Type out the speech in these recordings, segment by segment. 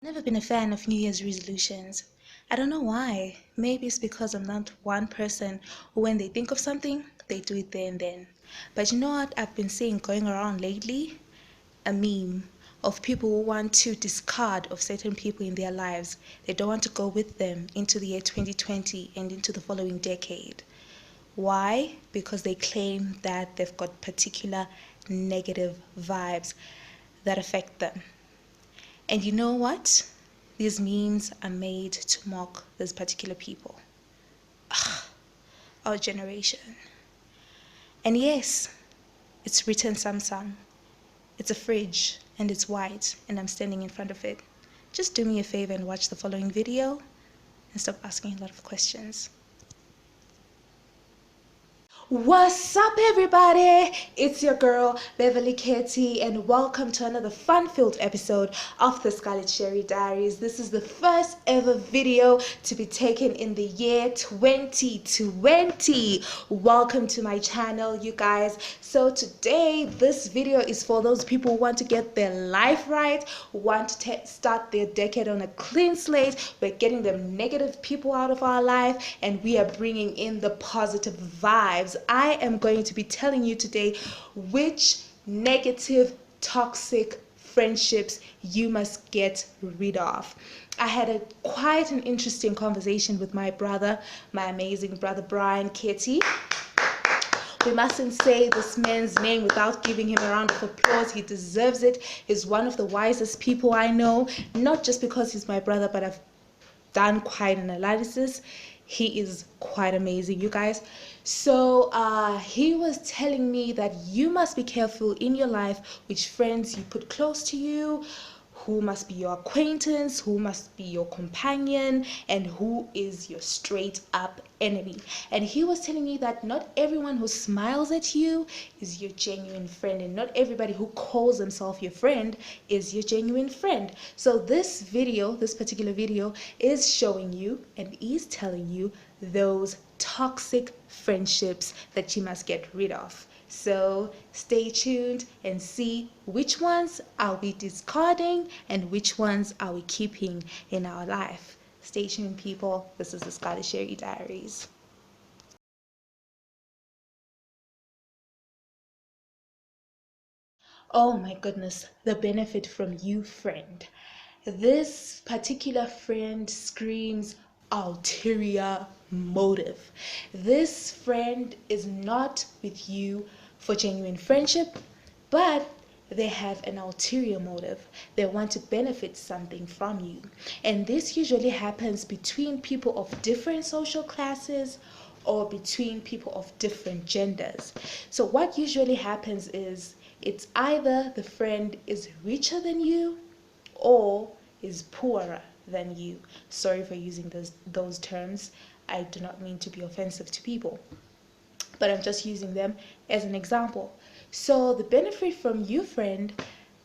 Never been a fan of New Year's resolutions. I don't know why. Maybe it's because I'm not one person who, when they think of something, they do it there and then. But you know what I've been seeing going around lately? A meme of people who want to discard of certain people in their lives. They don't want to go with them into the year 2020 and into the following decade. Why? Because they claim that they've got particular negative vibes that affect them. And you know what? These memes are made to mock these particular people. Ugh, our generation. And yes, it's written Samsung. It's a fridge and it's white and I'm standing in front of it. Just do me a favor and watch the following video and stop asking a lot of questions. What's up, everybody? It's your girl Beverly Katie, and welcome to another fun-filled episode of the Scarlet Sherry Diaries. This is the first ever video to be taken in the year 2020. Welcome to my channel, you guys. So today, this video is for those people who want to get their life right, who want to start their decade on a clean slate. We're getting the negative people out of our life, and we are bringing in the positive vibes. I am going to be telling you today which negative, toxic friendships you must get rid of. I had quite an interesting conversation with my brother, my amazing brother Brian Kitty. We mustn't say this man's name without giving him a round of applause. He deserves it. He's one of the wisest people I know, not just because he's my brother, but I've done quite an analysis. He is quite amazing, you guys. So he was telling me that you must be careful in your life which friends you put close to you, who must be your acquaintance, who must be your companion, and who is your straight up enemy. And he was telling me that not everyone who smiles at you is your genuine friend, and not everybody who calls themselves your friend is your genuine friend. So this video, this particular video, is showing you and is telling you those toxic friendships that you must get rid of. So stay tuned and see which ones are we discarding and which ones are we keeping in our life. Stay tuned, people. This is the Scarlet Sherry Diaries. Oh my goodness, the benefit from you, friend. This particular friend screams ulterior motive. This friend is not with you for genuine friendship, but they have an ulterior motive. They want to benefit something from you. And this usually happens between people of different social classes or between people of different genders. So what usually happens is it's either the friend is richer than you or is poorer than you. Sorry for using those terms. I do not mean to be offensive to people, but I'm just using them as an example. So the benefit from you, friend,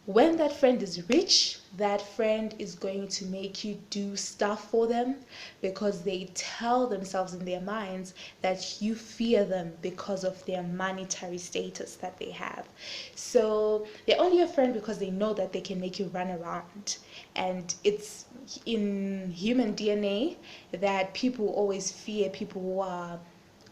when that friend is rich, that friend is going to make you do stuff for them because they tell themselves in their minds that you fear them because of their monetary status that they have. So they're only your friend because they know that they can make you run around. And it's in human DNA that people always fear people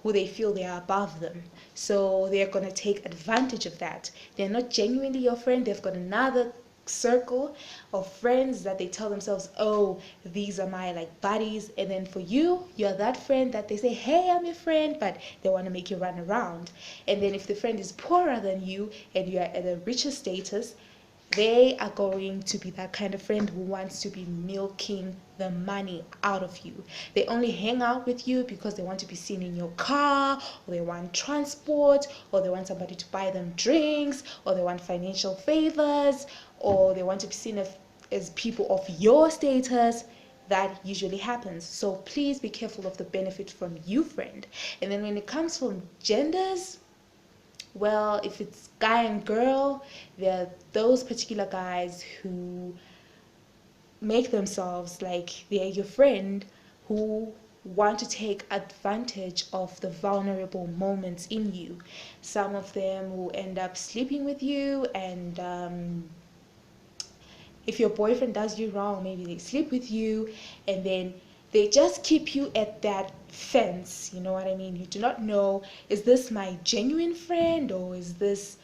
who they feel they are above them. So they're going to take advantage of that. They're not genuinely your friend. They've got another circle of friends that they tell themselves, oh, these are my like buddies. And then for you, you're that friend that they say, hey, I'm your friend, but they want to make you run around. And then if the friend is poorer than you and you're at a richer status, they are going to be that kind of friend who wants to be milking the money out of you. They only hang out with you because they want to be seen in your car, or they want transport, or they want somebody to buy them drinks, or they want financial favors, or they want to be seen as people of your status. That usually happens. So please be careful of the benefit from you, friend. And then when it comes from genders, well, if it's guy and girl, there are those particular guys who make themselves like they're your friend, who want to take advantage of the vulnerable moments in you. Some of them will end up sleeping with you and If your boyfriend does you wrong, maybe they sleep with you, and then they just keep you at that fence. You know what I mean? You do not know, is this my genuine friend, or is this,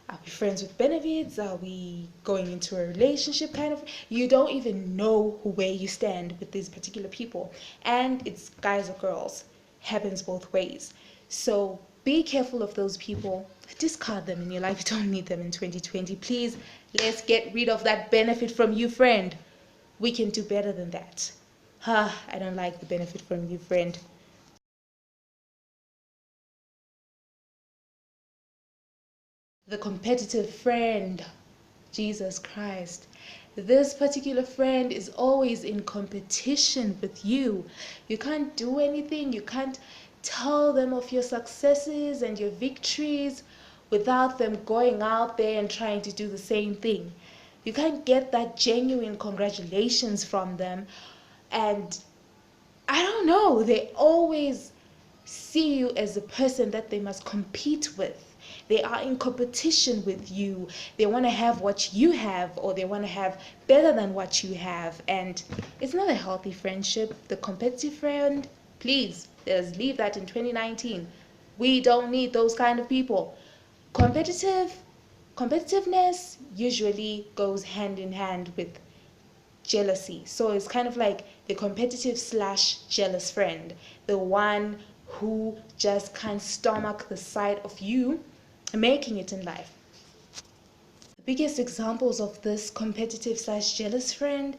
are we friends with benefits? Are we going into a relationship kind of? You don't even know where you stand with these particular people. And it's guys or girls. Happens both ways. So be careful of those people. Discard them in your life. You don't need them in 2020. Please, let's get rid of that benefit from you, friend. We can do better than that. I don't like the benefit from you, friend. The competitive friend. Jesus Christ. This particular friend is always in competition with you. You can't do anything. You can't tell them of your successes and your victories without them going out there and trying to do the same thing. You can't get that genuine congratulations from them. And I don't know, they always see you as a person that they must compete with. They are in competition with you. They want to have what you have, or they want to have better than what you have. And it's not a healthy friendship. The competitive friend, please, let's leave that in 2019. We don't need those kind of people. Competitiveness usually goes hand in hand with jealousy. So it's kind of like the competitive slash jealous friend, the one who just can't stomach the sight of you making it in life. The biggest examples of this competitive slash jealous friend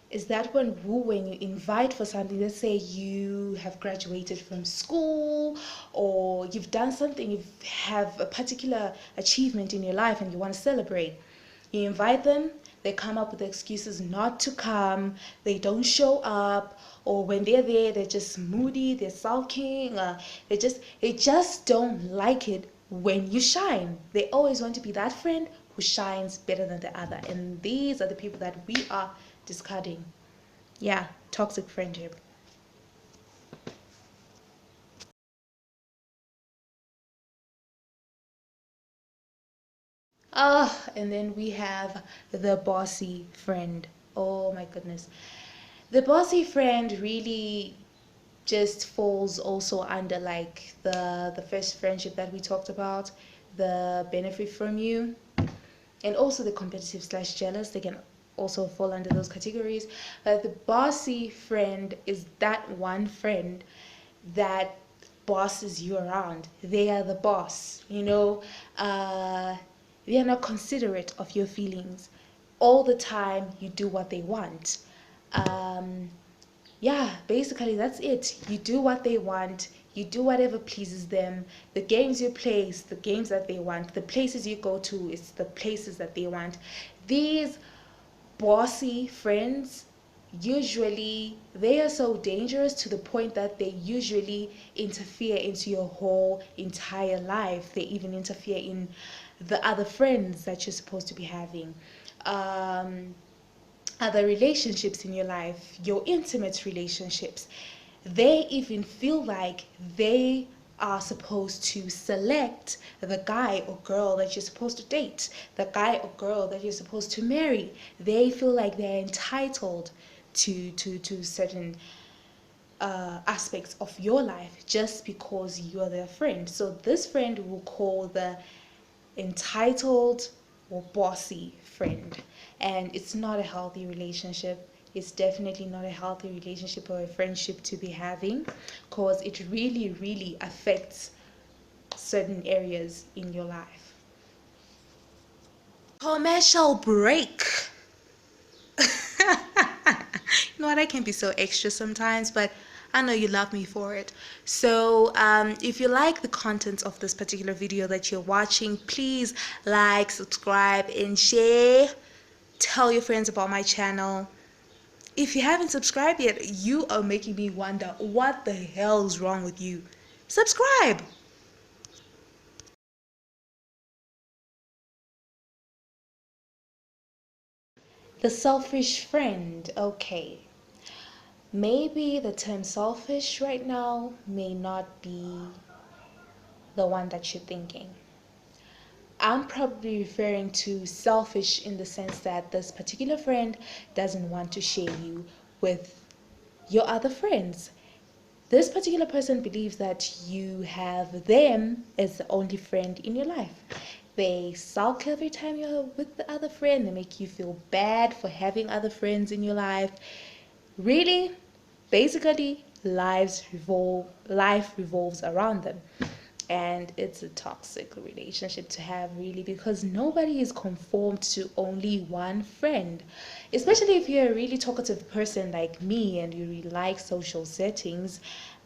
is that one who, when you invite for something, let's say you have graduated from school, or you've done something, you have a particular achievement in your life and you want to celebrate, you invite them, they come up with excuses not to come, they don't show up, or when they're there, they're just moody, they're sulking, they just don't like it when you shine. They always want to be that friend who shines better than the other. And these are the people that we are discarding. Yeah, toxic friendship. And then we have the bossy friend. Oh my goodness. The bossy friend really just falls also under like the first friendship that we talked about, the benefit from you, and also the competitive slash jealous. They can also fall under those categories. But the bossy friend is that one friend that bosses you around. They are the boss, you know. They are not considerate of your feelings. All the time you do what they want. um, yeah, basically that's it. You do what they want, you do whatever pleases them. The games you play is the games that they want, the places you go to is the places that they want. These bossy friends, usually they are so dangerous to the point that they usually interfere into your whole entire life. They even interfere in the other friends that you're supposed to be having, um, other relationships in your life, your intimate relationships. They even feel like they are supposed to select the guy or girl that you're supposed to date, the guy or girl that you're supposed to marry. They feel like they're entitled to certain aspects of your life just because you're their friend. So this friend will call the entitled or bossy friend, and it's not a healthy relationship. It's definitely not a healthy relationship or a friendship to be having, because it really affects certain areas in your life. Commercial break. You know what, I can be so extra sometimes, but I know you love me for it. So if you like the content of this particular video that you're watching, please like, subscribe, and share. Tell your friends about my channel. If you haven't subscribed yet, you are making me wonder what the hell is wrong with you. Subscribe. The selfish friend. Okay. Maybe the term selfish right now may not be the one that you're thinking. I'm probably referring to selfish in the sense that this particular friend doesn't want to share you with your other friends. This particular person believes that you have them as the only friend in your life. They sulk every time you're with the other friend. They make you feel bad for having other friends in your life. Really, basically, life revolves around them. And it's a toxic relationship to have, really, because nobody is conformed to only one friend. Especially if you're a really talkative person like me and you really like social settings.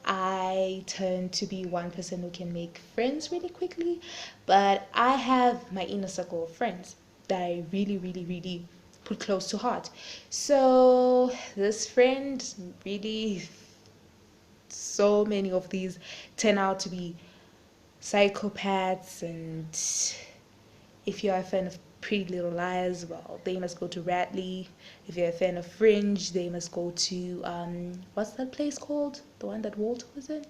I tend to be one person who can make friends really quickly, but I have my inner circle of friends that I really, really, really put close to heart. So this friend really, so many of these turn out to be psychopaths, and if you're a fan of Pretty Little Liars, well, they must go to Radley. If you're a fan of Fringe, they must go to what's that place called, the one that Walter was in?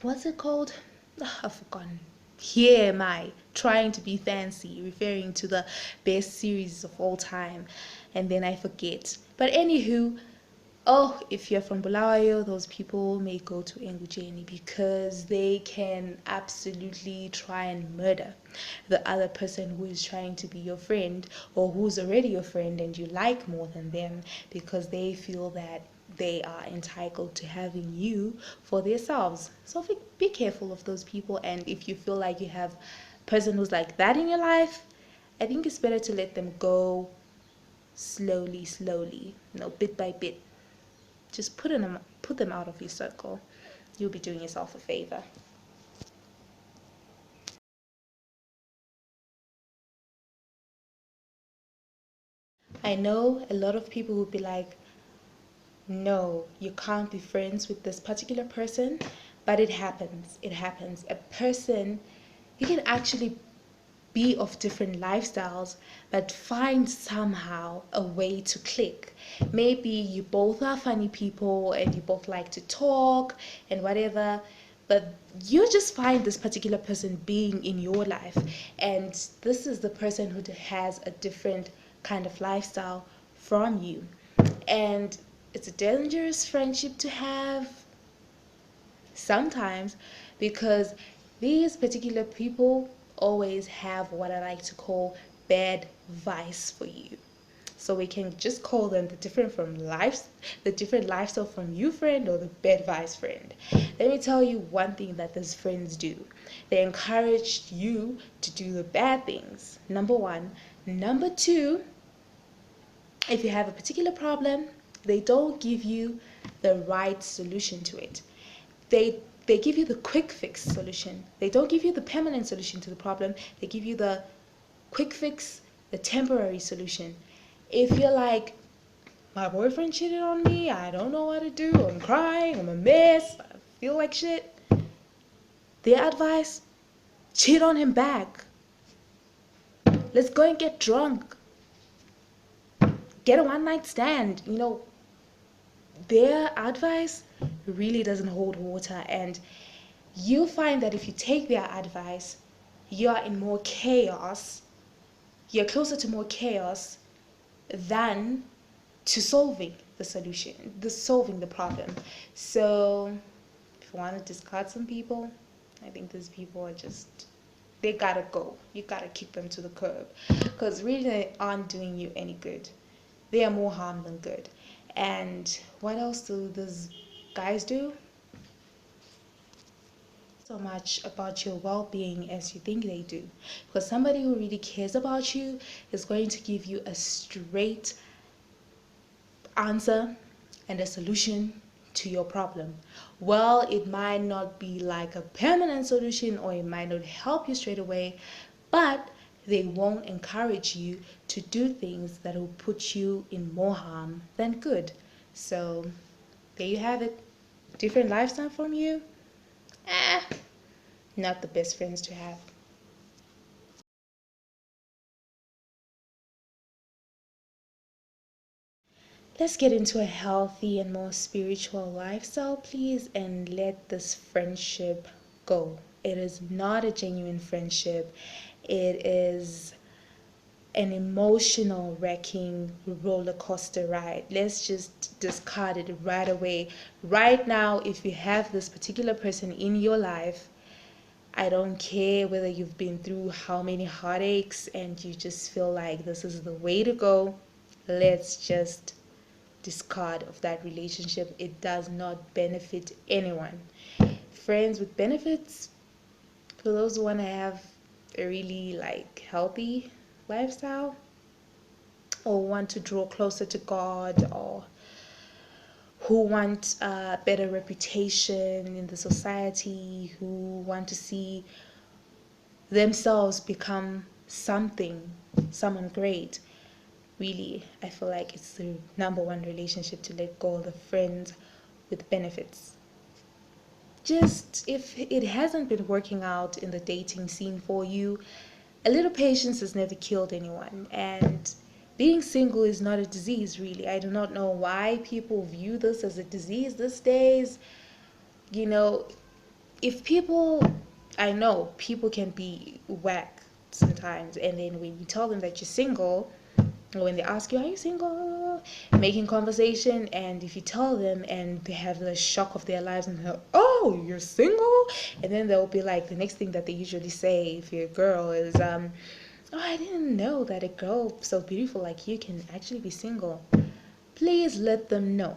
What's it called? I've forgotten. Here am I trying to be fancy, referring to the best series of all time, and then I forget. But anywho, oh, if you're from Bulawayo, those people may go to Engujeni because they can absolutely try and murder the other person who is trying to be your friend, or who's already your friend and you like more than them, because they feel that they are entitled to having you for themselves. So be careful of those people, and if you feel like you have a person who's like that in your life, I think it's better to let them go slowly, bit by bit. Just put them out of your circle. You'll be doing yourself a favor. I know a lot of people will be like, no, you can't be friends with this particular person, but it happens. It happens. A person, you can actually be of different lifestyles, but find somehow a way to click. Maybe you both are funny people and you both like to talk and whatever, but you just find this particular person being in your life, and this is the person who has a different kind of lifestyle from you. And it's a dangerous friendship to have sometimes, because these particular people always have what I like to call bad vice for you. So we can just call them the different lifestyle from you friend, or the bad vice friend. Let me tell you one thing that these friends do. They encourage you to do the bad things. Number one. Number two, if you have a particular problem, they don't give you the right solution to it. They give you the quick fix solution. They don't give you the permanent solution to the problem. They give you the quick fix, the temporary solution. If you're like, my boyfriend cheated on me, I don't know what to do, I'm crying, I'm a mess, I feel like shit, their advice, cheat on him back. Let's go and get drunk. Get a one night stand. Their advice really doesn't hold water, and you'll find that if you take their advice, you're in more chaos, you're closer to more chaos than to solving the problem. So if you want to discard some people, I think these people are just, they gotta go. You gotta kick them to the curb, because really they aren't doing you any good. They are more harm than good. And what else do these guys do? So much about your well-being as you think they do, because somebody who really cares about you is going to give you a straight answer and a solution to your problem. Well, it might not be like a permanent solution, or it might not help you straight away, but they won't encourage you to do things that will put you in more harm than good. So there you have it. Different lifestyle from you? Eh, not the best friends to have. Let's get into a healthy and more spiritual lifestyle, please, and let this friendship go. It is not a genuine friendship. It is an emotional wrecking roller coaster ride. Let's just discard it right away. Right now, if you have this particular person in your life, I don't care whether you've been through how many heartaches and you just feel like this is the way to go. Let's just discard of that relationship. It does not benefit anyone. Friends with benefits, for those who want to have a really healthy lifestyle, or want to draw closer to God, or who want a better reputation in the society, who want to see themselves become someone great. Really, I feel like it's the number one relationship to let go of, the friends with benefits. Just if it hasn't been working out in the dating scene for you, a little patience has never killed anyone. And being single is not a disease, really. I do not know why people view this as a disease these days. You know, if people, I know people can be whack sometimes, and then when you tell them that you're single, or when they ask you, are you single? Making conversation, and if you tell them and they have the shock of their lives and they're, oh, you're single? And then they'll be like, the next thing that they usually say if you're a girl is, oh, I didn't know that a girl so beautiful like you can actually be single. Please let them know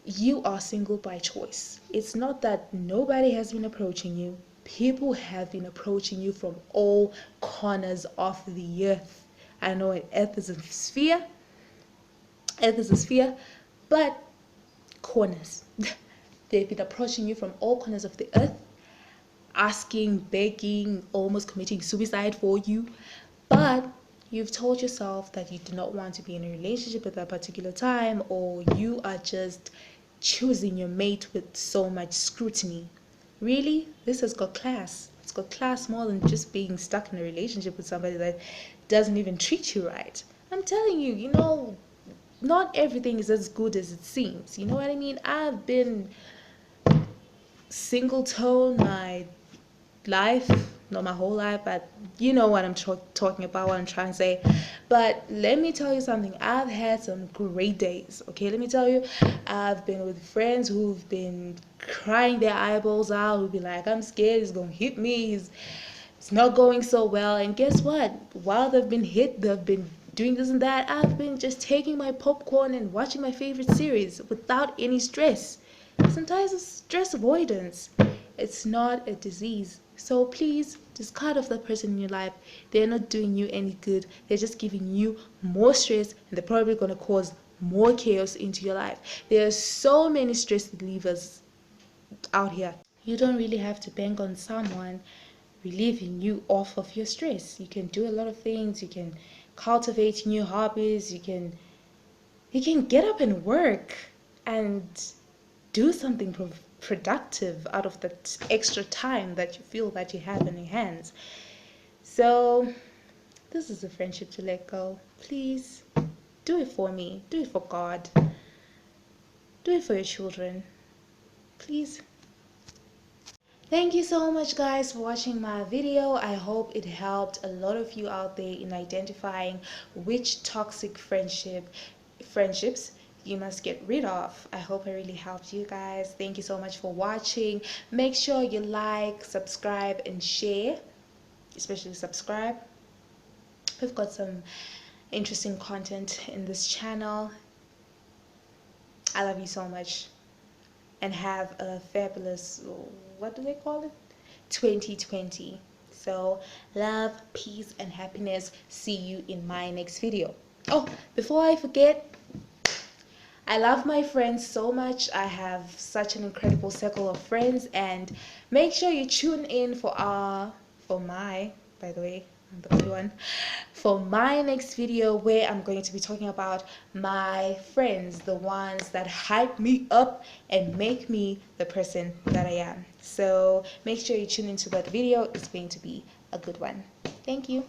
you are single by choice. It's not that nobody has been approaching you. People have been approaching you from all corners of the earth. I know earth is a sphere, but corners. They've been approaching you from all corners of the earth, asking, begging, almost committing suicide for you. But you've told yourself that you do not want to be in a relationship at that particular time, or you are just choosing your mate with so much scrutiny. Really, this has got class. It's got class more than just being stuck in a relationship with somebody that doesn't even treat you right. I'm telling you, not everything is as good as it seems. You know what I mean? I've been single tone my life, not my whole life, but you know what I'm talking about, what I'm trying to say. But let me tell you something, I've had some great days. Okay, let me tell you, I've been with friends who've been crying their eyeballs out, who've been like, I'm scared he's gonna hit me, it's not going so well. And guess what, while they've been hit, they've been doing this and that, I've been just taking my popcorn and watching my favorite series without any stress. Sometimes it's stress avoidance. It's not a disease. So please discard of that person in your life. They're not doing you any good. They're just giving you more stress, and they're probably going to cause more chaos into your life. There are so many stress relievers out here. You don't really have to bank on someone relieving you off of your stress. You can do a lot of things. You can cultivate new hobbies. You can get up and work and do something productive out of that extra time that you feel that you have in your hands. So this is a friendship to let go. Please do it for me. Do it for God. Do it for your children. Please. Thank you so much, guys, for watching my video. I hope it helped a lot of you out there in identifying which toxic friendships you must get rid of. I hope I really helped you guys. Thank you so much for watching. Make sure you like, subscribe, and share. Especially subscribe. We've got some interesting content in this channel. I love you so much, and have a fabulous, what do they call it, 2020. So love, peace, and happiness. See you in my next video. Oh, before I forget, I love my friends so much. I have such an incredible circle of friends, and make sure you tune in for my, by the way, I'm the only one, for my next video, where I'm going to be talking about my friends, the ones that hype me up and make me the person that I am. So make sure you tune into that video. It's going to be a good one. Thank you.